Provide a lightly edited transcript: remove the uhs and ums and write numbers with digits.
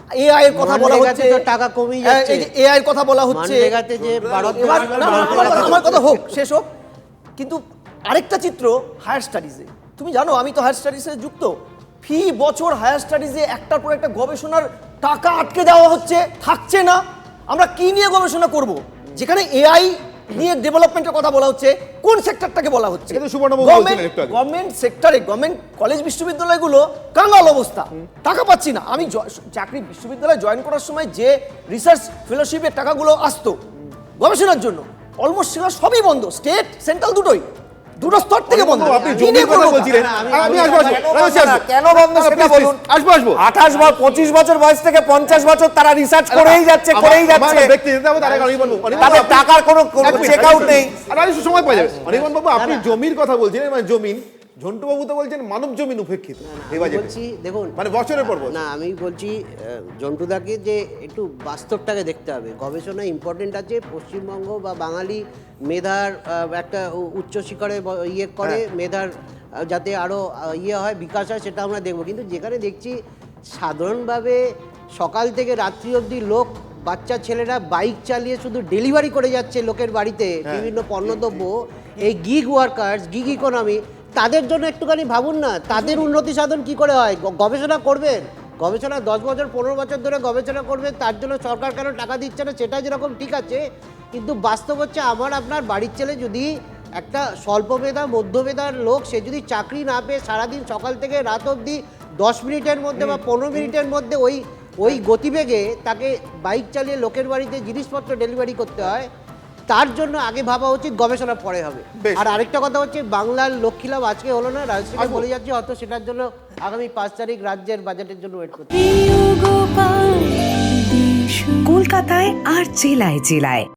AI এর কথা বলা হচ্ছে, টাকা কমই যাচ্ছে, এই যে এআই এর কথা বলা হচ্ছে, আমার কথা হোক, শেষ হোক। কিন্তু আরেকটা চিত্র হায়ার স্টাডিজে, তুমি জানো আমি তো হায়ার স্টাডিজে যুক্ত, ফি বছর হায়ার স্টাডিজে একটার পর একটা গবেষণার টাকা আটকে দেওয়া হচ্ছে, থাকছে না। আমরা কি নিয়ে গবেষণা করব? যেখানে এআই নিয়ে ডেভেলপমেন্টের কথা বলা হচ্ছে, কোন সেক্টরটাকে বলা হচ্ছে? গভর্নমেন্ট সেক্টরে, গভর্নমেন্ট কলেজ বিশ্ববিদ্যালয়গুলো কাঙ্গাল অবস্থা, টাকা পাচ্ছি না। আমি চাকরি বিশ্ববিদ্যালয়ে জয়েন করার সময় যে রিসার্চ ফেলোশিপের টাকাগুলো আসতো গবেষণার জন্য, অলমোস্ট সেগুলো সবই বন্ধ, স্টেট সেন্ট্রাল দুটো স্তর থেকে বন্ধ। আপনি জমির কথা বলছিলেন, আমি আসবো, কেন বন্ধ সেটা বলুন। আসবো 28 বা 25 বছর বয়স থেকে 50 বছর তারা রিসার্চ করেই যাচ্ছে। তাদের টাকার কোনো চেক আউট নেই। আর আরেকটু সময় পাওয়া যাবে। অনির্বাণ বাবু, আপনি জমির কথা বলছিলেন, মানে জমিন, ঝন্টু বাবু তো বলছেন মানব জমিন উপেক্ষিত এই বাজেটে। বলছি দেখুন, মানে বছরের পর বছর। না, আমি বলছি জন্টুদাকে যে একটু বাস্তবটাকে দেখতে হবে। গবেষণা ইম্পর্টেন্ট আছে, পশ্চিমবঙ্গ বা বাঙালি মেধার একটা উচ্চ শিখরে ইয়ে করে, মেধার যাতে আরও ইয়ে হয়, বিকাশ হয়, সেটা আমরা দেখব। কিন্তু যেখানে দেখছি সাধারণভাবে সকাল থেকে রাত্রি অবধি লোক, বাচ্চা ছেলেরা বাইক চালিয়ে শুধু ডেলিভারি করে যাচ্ছে লোকের বাড়িতে বিভিন্ন পণ্যদ্রব্য, এই গিগ ওয়ার্কার্স, গিগ ইকোনমি, তাদের জন্য একটুখানি ভাবুন না, তাদের উন্নতি সাধন কি করে হয়? গবেষণা করবেন, গবেষণা 10 বছর 15 বছর ধরে গবেষণা করবেন, তার জন্য সরকার কেন টাকা দিচ্ছে না সেটা যেরকম ঠিক আছে, কিন্তু বাস্তব হচ্ছে আমার আপনার বাড়ির ছেলে যদি একটা স্বল্প মেধা মধ্য মেধার লোক, সে যদি চাকরি না পেয়ে সারাদিন সকাল থেকে রাত অবধি 10 মিনিটের মধ্যে বা 15 মিনিটের মধ্যে ওই গতিবেগে তাকে বাইক চালিয়ে লোকের বাড়িতে জিনিসপত্র ডেলিভারি করতে হয়, তার জন্য আগে ভাবা উচিত, গবেষণা পরে হবে। আর আরেকটা কথা হচ্ছে, বাংলার লক্ষ্মী লাভ আজকে হলো না, রাজশাহী বলে যাচ্ছে, হয়তো সেটার জন্য আগামী 5 তারিখ রাজ্যের বাজেটের জন্য ওয়েট করতে। কলকাতায় আর জেলায় জেলায়